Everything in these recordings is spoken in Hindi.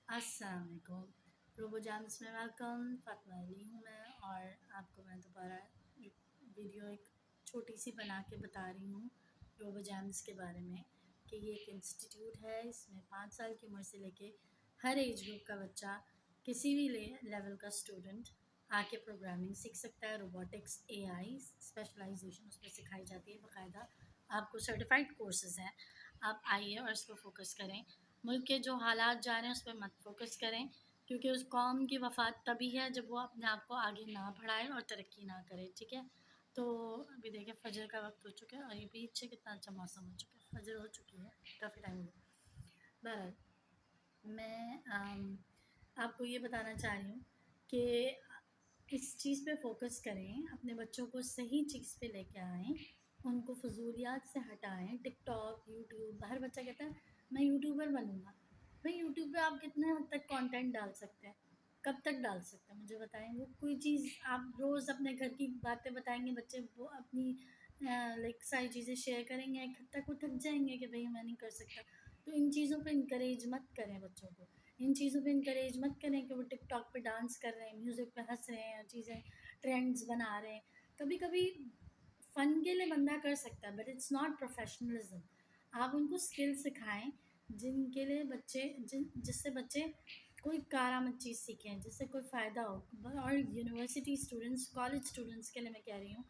अस्सलाम वालेकुम। रोबोजाम्स में वेलकम। फ़ातिमा अली हूँ मैं, और आपको मैं दोबारा वीडियो एक छोटी सी बना के बता रही हूँ रोबोजाम्स के बारे में कि ये एक इंस्टीट्यूट है। इसमें 5 साल की उम्र से लेके हर एज ग्रुप का बच्चा, किसी भी लेवल का स्टूडेंट आके प्रोग्रामिंग सीख सकता है। रोबोटिक्स, एआई स्पेशलाइजेशन उसमें सिखाई जाती है बाकायदा। आपको सर्टिफाइड कोर्सेज़ हैं। आप आइए और इसको फ़ोकस करें। मुल्क के जो हालात जा रहे हैं उस पे मत फ़ोकस करें, क्योंकि उस कौम की वफ़ात तभी है जब वो अपने आप को आगे ना बढ़ाए और तरक्की ना करे, ठीक है? तो अभी देखिए फ़जर का वक़्त हो चुका है और ये पीछे कितना अच्छा मौसम हो चुका है, फ़जर हो चुकी है, काफ़ी टाइम हो गया। बहरहाल, मैं आपको ये बताना चाह रही हूँ कि इस चीज़ पे फ़ोकस करें, अपने बच्चों को सही चीज़ पे लेके आएँ, उनको फ़ुज़ूलियात से हटाएँ। टिकटॉक, यूट्यूब, हर बच्चा कहता है मैं यूट्यूबर बनूँगा। भाई यूट्यूब पे आप कितने हद तक कंटेंट डाल सकते हैं? कब तक डाल सकते हैं मुझे बताएँ? वो कोई चीज़ आप रोज़ अपने घर की बातें बताएँगे, बच्चे वो अपनी लाइक सारी चीज़ें शेयर करेंगे, एक हद तक वो थक जाएँगे कि भई मैं नहीं कर सकता। तो इन चीज़ों पे इनकरेज मत करें बच्चों को। इन चीज़ों पे इनकरेज मत करें कि वो टिकटॉक पे डांस कर रहे हैं, म्यूज़िक पे हँस रहे हैं, चीज़ें ट्रेंड्स बना रहे हैं। कभी-कभी फ़न के लिए बंदा कर सकता है, बट इट्स नॉट प्रोफ़ेशनलिज़्म। आप उनको स्किल सिखाएँ जिनके लिए बच्चे जिससे बच्चे कोई कारामद चीज़ सीखें, जिससे कोई फ़ायदा हो। और यूनिवर्सिटी स्टूडेंट्स, कॉलेज स्टूडेंट्स के लिए मैं कह रही हूँ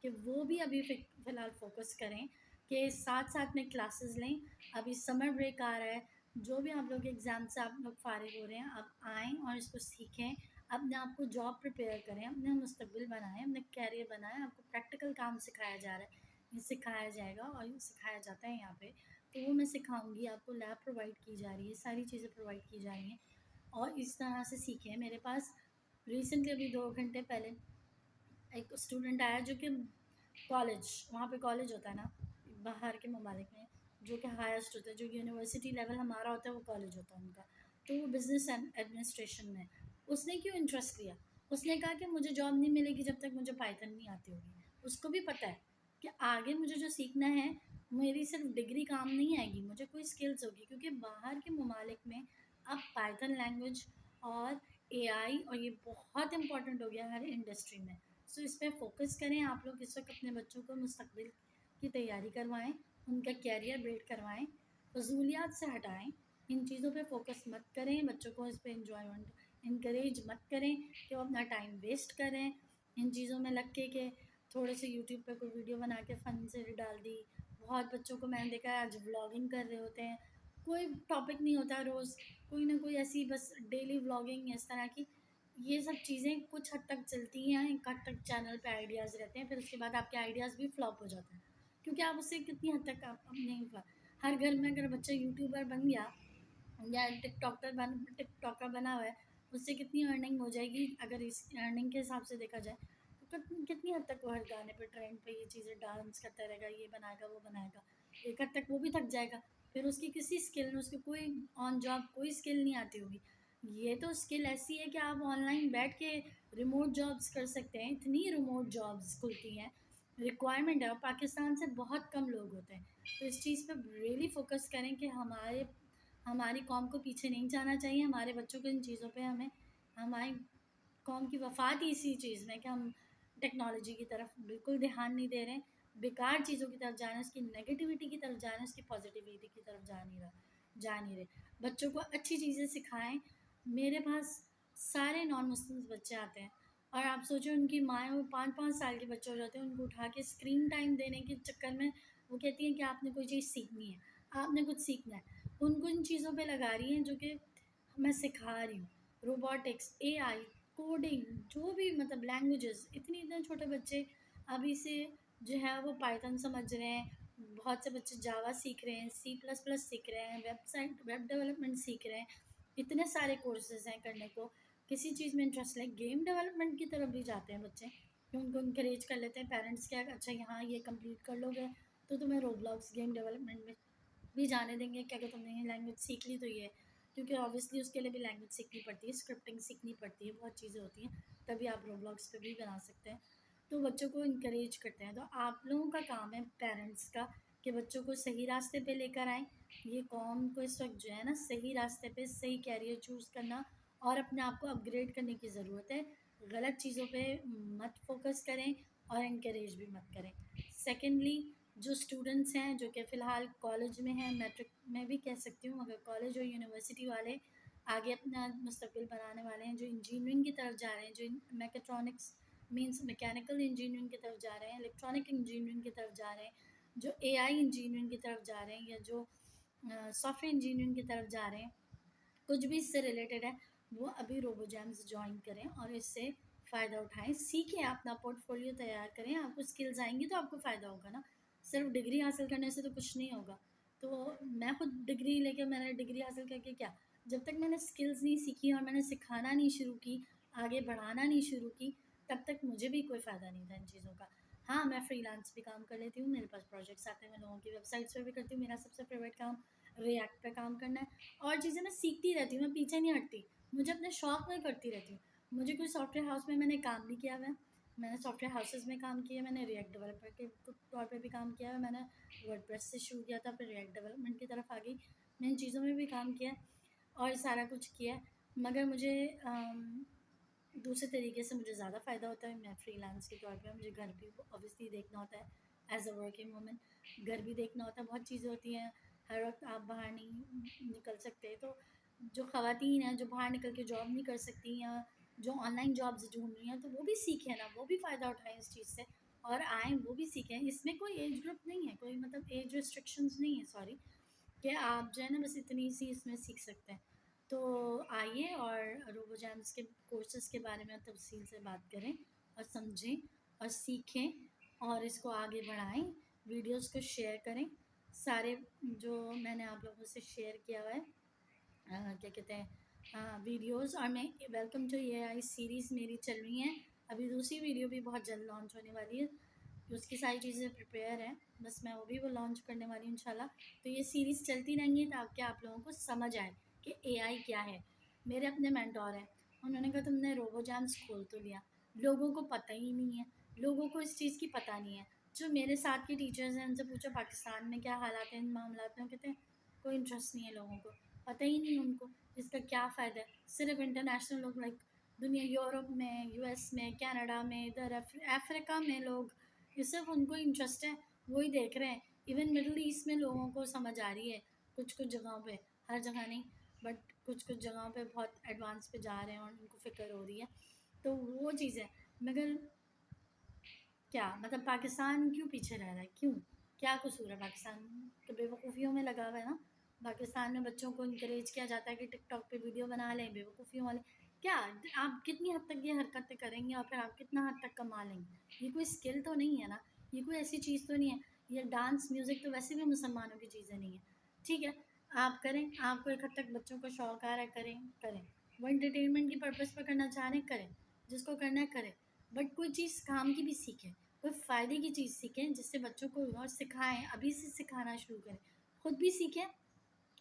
कि वो भी अभी फ़िलहाल फ़ोकस करें कि साथ-साथ में क्लासेस लें। अभी समर ब्रेक आ रहा है, जो भी आप लोग एग्ज़ाम से आप लोग फ़ारिग हो रहे हैं, आप आएँ और इसको सीखें, अपने आप को जॉब प्रिपेयर करें, अपना मुस्तकबिल बनाएँ, अपना करियर बनाएँ। आपको प्रैक्टिकल काम सिखाया जा रहा है, ये सिखाया जाएगा और ये सिखाया जाता है यहाँ पे। तो वो मैं सिखाऊँगी, आपको लैब प्रोवाइड की जा रही है, सारी चीज़ें प्रोवाइड की जा रही हैं और इस तरह से सीखें। मेरे पास रिसेंटली अभी 2 घंटे पहले एक स्टूडेंट आया जो कि कॉलेज, वहाँ पे कॉलेज होता है ना बाहर के ममालिक में, जो कि हाईएस्ट होता है, जो यूनिवर्सिटी लेवल हमारा होता है वो कॉलेज होता है उनका। तो वो बिज़नेस एडमिनिस्ट्रेशन में, उसने क्यों इंटरेस्ट लिया? उसने कहा कि मुझे जॉब नहीं मिलेगी जब तक मुझे पाइथन नहीं आती होगी। उसको भी पता है कि आगे मुझे जो सीखना है, मेरी सिर्फ डिग्री काम नहीं आएगी, मुझे कोई स्किल्स होगी, क्योंकि बाहर के ममालिक में अब पाइथन लैंग्वेज और एआई और ये बहुत इंपॉर्टेंट हो गया हर इंडस्ट्री में। सो इस पे फ़ोकस करें। आप लोग इस वक़्त अपने बच्चों को मुस्तक़बिल की तैयारी करवाएँ, उनका करियर बिल्ड करवाएँ, फ़ज़ूलियात से हटाएँ, इन चीज़ों पे फ़ोकस मत करें, बच्चों को इस पे एन्जॉयमेंट एनकरेज मत करें कि वो अपना टाइम वेस्ट करें, इन चीज़ों में लग के थोड़े से यूट्यूब पे कोई वीडियो बना के फ़न से डाल दी। बहुत बच्चों को मैंने देखा है आज व्लॉगिंग कर रहे होते हैं, कोई टॉपिक नहीं होता, रोज़ कोई ना कोई ऐसी बस डेली व्लॉगिंग इस तरह की, ये सब चीज़ें कुछ हद तक चलती हैं, एक हद तक चैनल पे आइडियाज़ रहते हैं, फिर उसके बाद आपके आइडियाज़ भी फ्लॉप हो जाते हैं। क्योंकि आप उससे कितनी हद तक आप अपने हर घर में अगर बच्चा यूट्यूबर बन गया या टिकटॉकर बना हुआ है, उससे कितनी अर्निंग हो जाएगी अगर इस अर्निंग के हिसाब से देखा जाए, तो कितनी हद तक वो हर गाने पे ट्रेंड पे ये चीज़ें डांस करता रहेगा, ये बनाएगा, वो बनाएगा। एक हद तक वो भी थक जाएगा, फिर उसकी किसी स्किल उसकी कोई ऑन जॉब कोई स्किल नहीं आती होगी। ये तो स्किल ऐसी है कि आप ऑनलाइन बैठ के रिमोट जॉब्स कर सकते हैं, इतनी रिमोट जॉब्स खुलती हैं, रिक्वायरमेंट है और पाकिस्तान से बहुत कम लोग होते हैं। तो इस चीज़ पे रियली फ़ोकस करें कि हमारी कौम को पीछे नहीं जाना चाहिए, हमारे बच्चों को इन चीज़ों पे हमें हमारी कौम की वफ़ात ही इसी चीज़ में कि हम टेक्नोलॉजी की तरफ बिल्कुल ध्यान नहीं दे रहे हैं, बेकार चीज़ों की तरफ जा रहे हैं, उसकी नेगेटिविटी की तरफ जा रहे हैं, उसकी पॉज़िटिविटी की तरफ जा नहीं रहे। बच्चों को अच्छी चीज़ें सिखाएँ। मेरे पास सारे नॉन मुस्लिम्स बच्चे आते हैं और आप सोचो उनकी माएँ वो 5-5 साल के बच्चे हो जाते हैं, उनको उठा के स्क्रीन टाइम देने के चक्कर में वो कहती हैं कि आपने कोई चीज़ सीखनी है, आपने कुछ सीखना है। उनको इन चीज़ों पे लगा रही हैं जो कि मैं सिखा रही हूँ। रोबोटिक्स, एआई, कोडिंग, जो भी मतलब लैंग्वेजेज़, इतने छोटे बच्चे अभी से जो है वो पाइथन समझ रहे हैं। बहुत से बच्चे जावा सीख रहे हैं, सी प्लस प्लस सीख रहे हैं, वेब डेवलपमेंट सीख रहे हैं। इतने सारे कोर्सेज़ हैं करने को। किसी चीज़ में इंटरेस्ट है, गेम डेवलपमेंट की तरफ भी जाते हैं बच्चे, कि उनको एनकरेज कर लेते हैं पेरेंट्स क्या अच्छा यहाँ ये कंप्लीट कर लोगे तो तुम्हें रोब्लॉक्स गेम डेवलपमेंट में भी जाने देंगे, क्या क्या तुमने ये लैंग्वेज सीख ली तो ये, क्योंकि ऑब्वियसली उसके लिए भी लैंग्वेज सीखनी पड़ती है, स्क्रिप्टिंग सीखनी पड़ती है, बहुत चीज़ें होती हैं, तभी आप रोब्लॉक्स पे भी बना सकते हैं। तो बच्चों को इनकरेज करते हैं। तो आप लोगों का काम है पेरेंट्स का कि बच्चों को सही रास्ते पे लेकर आएँ, ये कौम को इस वक्त जो है ना सही रास्ते पे सही कैरियर चूज़ करना और अपने आप को अपग्रेड करने की ज़रूरत है। गलत चीज़ों पे मत फोकस करें और इनकरेज भी मत करें। सेकेंडली, जो स्टूडेंट्स हैं जो कि फ़िलहाल कॉलेज में हैं, मैट्रिक में भी कह सकती हूँ, मगर कॉलेज और यूनिवर्सिटी वाले आगे अपना मुस्तकबिल बनाने वाले हैं, जो इंजीनियरिंग की तरफ जा रहे हैं, जो मैकेट्रॉनिक्स मीन्स मैकेनिकल इंजीनियरिंग की तरफ जा रहे हैं, इलेक्ट्रॉनिक इंजीनियरिंग की तरफ जा रहे हैं, जो एआई इंजीनियरिंग की तरफ जा रहे हैं, या जो सॉफ्टवेयर इंजीनियरिंग की तरफ जा रहे हैं, कुछ भी इससे रिलेटेड है, वो अभी रोबोजैम्स ज्वाइन करें और इससे फ़ायदा उठाएं, सीखें, अपना पोर्टफोलियो तैयार करें। आपको स्किल्स आएंगी तो आपको फ़ायदा होगा ना, सिर्फ डिग्री हासिल करने से तो कुछ नहीं होगा। तो मैं खुद डिग्री लेके, मैंने डिग्री हासिल करके क्या, जब तक मैंने स्किल्स नहीं सीखी और मैंने सिखाना नहीं शुरू की, आगे बढ़ाना नहीं शुरू की, तब तक मुझे भी कोई फ़ायदा नहीं था इन चीज़ों का। हाँ, मैं फ्रीलांस भी काम कर लेती हूँ, मेरे पास प्रोजेक्ट्स आते हैं, मैं लोगों की वेबसाइट्स पर भी करती हूँ। मेरा सबसे फेवरेट काम रिएक्ट पे काम करना है, और चीज़ें मैं सीखती रहती हूँ, मैं पीछे नहीं हटती, मुझे अपने शौक में करती रहती हूँ। मुझे कोई सॉफ्टवेयर हाउस में मैंने काम भी किया हुआ है, मैंने सॉफ्टवेयर हाउसेस में काम किया, मैंने रिएक्ट डेवलपर के तौर पे भी काम किया है, मैंने वर्डप्रेस से शुरू किया था, फिर रिएक्ट डेवलपमेंट की तरफ आ गई, मैंने इन चीज़ों में भी काम किया है और सारा कुछ किया है। मगर मुझे दूसरे तरीके से मुझे ज़्यादा फ़ायदा होता है। मैं फ्रीलांस के तौर पे, मुझे घर भी ऑब्वियसली देखना होता है, एज़ अ वर्किंग वूमेन घर भी देखना होता है, बहुत चीज़ें होती हैं, हर वक्त आप बाहर नहीं निकल सकते। तो जो ख़वातीन हैं जो बाहर निकल के जॉब नहीं कर सकती, या जो ऑनलाइन जॉब्स ढूंढ रही हैं, तो वो भी सीखें ना, वो भी फ़ायदा उठाएं इस चीज़ से और आएँ, वो भी सीखें। इसमें कोई एज ग्रुप नहीं है, कोई मतलब एज रिस्ट्रिक्शंस नहीं है, सॉरी, कि आप जो है ना बस इतनी सी इसमें सीख सकते हैं। तो आइए और रोबोजैम्स के कोर्सेज़ के बारे में तफसील से बात करें और समझें और सीखें और इसको आगे बढ़ाएं, वीडियोस को शेयर करें। सारे जो मैंने आप लोगों से शेयर किया हुआ है, क्या कहते हैं, वीडियोस, और मैं वेलकम टू एआई सीरीज़ मेरी चल रही हैं। अभी दूसरी वीडियो भी बहुत जल्द लॉन्च होने वाली है, उसकी सारी चीज़ें प्रिपेयर हैं, बस मैं वो भी लॉन्च करने वाली हूँ इंशाल्लाह। तो ये सीरीज़ चलती रहेंगी ताकि आप लोगों को समझ आए कि एआई क्या है। मेरे अपने मेंटोर हैं, उन्होंने कहा तुमने रोबोजैम्स खोल तो लिया, लोगों को पता ही नहीं है, लोगों को इस चीज़ की पता नहीं है। जो मेरे साथ के टीचर्स हैं उनसे पूछो पाकिस्तान में क्या हालात हैं इन मामलात में, कहते हैं कोई इंटरेस्ट नहीं है, लोगों को पता ही नहीं उनको इसका क्या फ़ायदा है। सिर्फ इंटरनेशनल लोग, लाइक दुनिया, यूरोप में, यूएस में, कनाडा में, इधर अफ्रीका में लोग, ये सिर्फ उनको इंटरेस्ट है, वही देख रहे हैं। इवन मिडल ईस्ट में लोगों को समझ आ रही है कुछ कुछ जगहों पे, हर जगह नहीं, बट कुछ कुछ जगहों पे बहुत एडवांस पे जा रहे हैं और उनको फ़िक्र हो रही है। तो वो चीज़ है। मगर क्या मतलब पाकिस्तान क्यों पीछे रह रहा है, क्यों, क्या कसूर है पाकिस्तान, तो बेवकूफ़ियों में लगा हुआ है ना। पाकिस्तान में बच्चों को इंकरेज किया जाता है कि टिकटॉक पे वीडियो बना लें, बेवकूफ़ियों वाले। क्या आप कितनी हद तक ये हरकतें करेंगे और फिर आप कितना हद तक कमा लेंगे, ये कोई स्किल तो नहीं है ना, ये कोई ऐसी चीज़ तो नहीं है। ये डांस म्यूज़िक तो वैसे भी मुसलमानों की चीज़ें नहीं है, ठीक है, आप करें, आपको एक हद तक बच्चों को शौक आ रहा है, करें करें, वो इंटरटेनमेंट की पर्पज़ पर करना चाह रहे हैं, करें, जिसको करना है करें, बट कोई चीज़ काम की भी सीखें, कोई फ़ायदे की चीज़ सीखें, जिससे बच्चों को और सिखाएं, अभी से सिखाना शुरू करें, खुद भी सीखें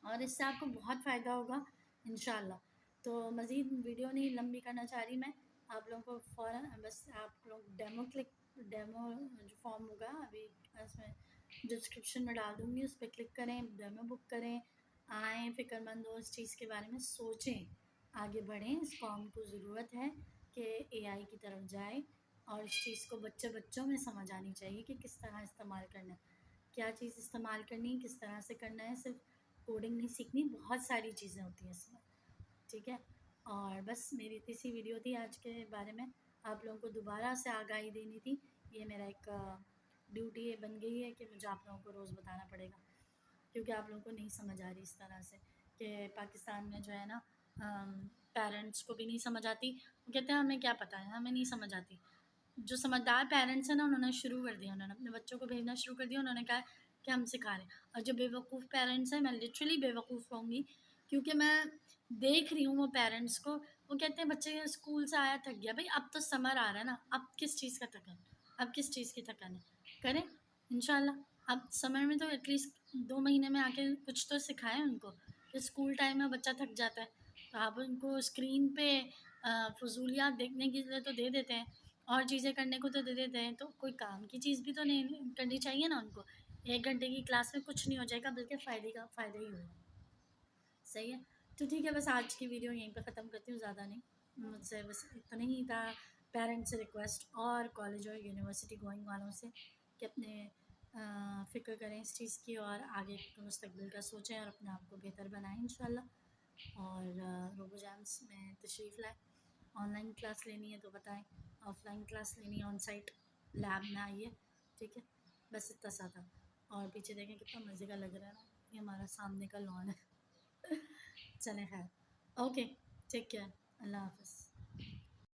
और इससे आपको बहुत फ़ायदा होगा इंशाल्लाह। तो मज़ीद वीडियो नहीं लंबी करना चाह रही मैं, आप लोगों को फ़ौरन बस आप लोग डेमो जो फॉर्म होगा अभी इसमें डिस्क्रिप्शन में डाल दूँगी, उस पर क्लिक करें, डेमो बुक करें, आएँ, फ़िक्रमंद हो, इस चीज़ के बारे में सोचें, आगे बढ़ें। इस कौम को ज़रूरत है कि एआई की तरफ जाए और इस चीज़ को बच्चे बच्चों में समझ आनी चाहिए कि किस तरह इस्तेमाल करना है, क्या चीज़ इस्तेमाल करनी है, किस तरह से करना है। सिर्फ कोडिंग नहीं सीखनी, बहुत सारी चीज़ें होती हैं इसमें, ठीक है। और बस मेरी तीसरी वीडियो थी आज के बारे में, आप लोगों को दोबारा से आगाही देनी थी। ये मेरा एक ड्यूटी बन गई है कि मुझे आप लोगों को रोज़ बताना पड़ेगा, क्योंकि आप लोगों को नहीं समझ आ रही इस तरह से कि पाकिस्तान में जो है ना पेरेंट्स को भी नहीं समझ आती। वो कहते हैं हमें क्या पता है, हमें नहीं समझ आती। जो समझदार पेरेंट्स हैं ना, उन्होंने शुरू कर दिया, उन्होंने अपने बच्चों को भेजना शुरू कर दिया, उन्होंने कहा कि हम सिखा रहे हैं। और जो बेवकूफ़ पेरेंट्स हैं, मैं लिटरली बेवकूफ़ कहूँगी, क्योंकि मैं देख रही हूँ वो पेरेंट्स को, वो कहते हैं बच्चे स्कूल से आया थक गया, भाई अब तो समर आ रहा है ना, अब किस चीज़ का थकन, अब किस चीज़ की थकन है, करें इंशाल्लाह। अब समर में तो एटलीस्ट 2 महीने में आके कुछ तो सिखाएं उनको, कि स्कूल टाइम में बच्चा थक जाता है, तो आप उनको स्क्रीन पे फजूलियात देखने के लिए तो दे देते हैं और चीज़ें करने को तो दे देते हैं, तो कोई काम की चीज़ भी तो नहीं करनी चाहिए ना उनको। 1 घंटे की क्लास में कुछ नहीं हो जाएगा, बल्कि फ़ायदा ही होगा। सही है। तो ठीक है, बस आज की वीडियो यहीं पे ख़त्म करती हूँ, ज़्यादा नहीं। मुझसे बस इतना ही था। पेरेंट्स से रिक्वेस्ट और कॉलेज और यूनिवर्सिटी गोइंग वालों से कि अपने फ़िक्र करें इस चीज़ की और आगे के मुस्तकबिल का सोचें और अपने आप को बेहतर बनाएं इंशाल्लाह। और रोबो जैम्स में तशरीफ़ लाएँ। ऑनलाइन क्लास लेनी है तो बताएं, ऑफ़लाइन क्लास लेनी है ऑन साइट लैब में आइए, ठीक है। बस इतना सा था। और पीछे देखें कितना मज़े का लग रहा है ना, ये हमारा सामने का लॉन है। चलें खैर, ओके, टेक केयर, अल्लाह हाफ़िज़।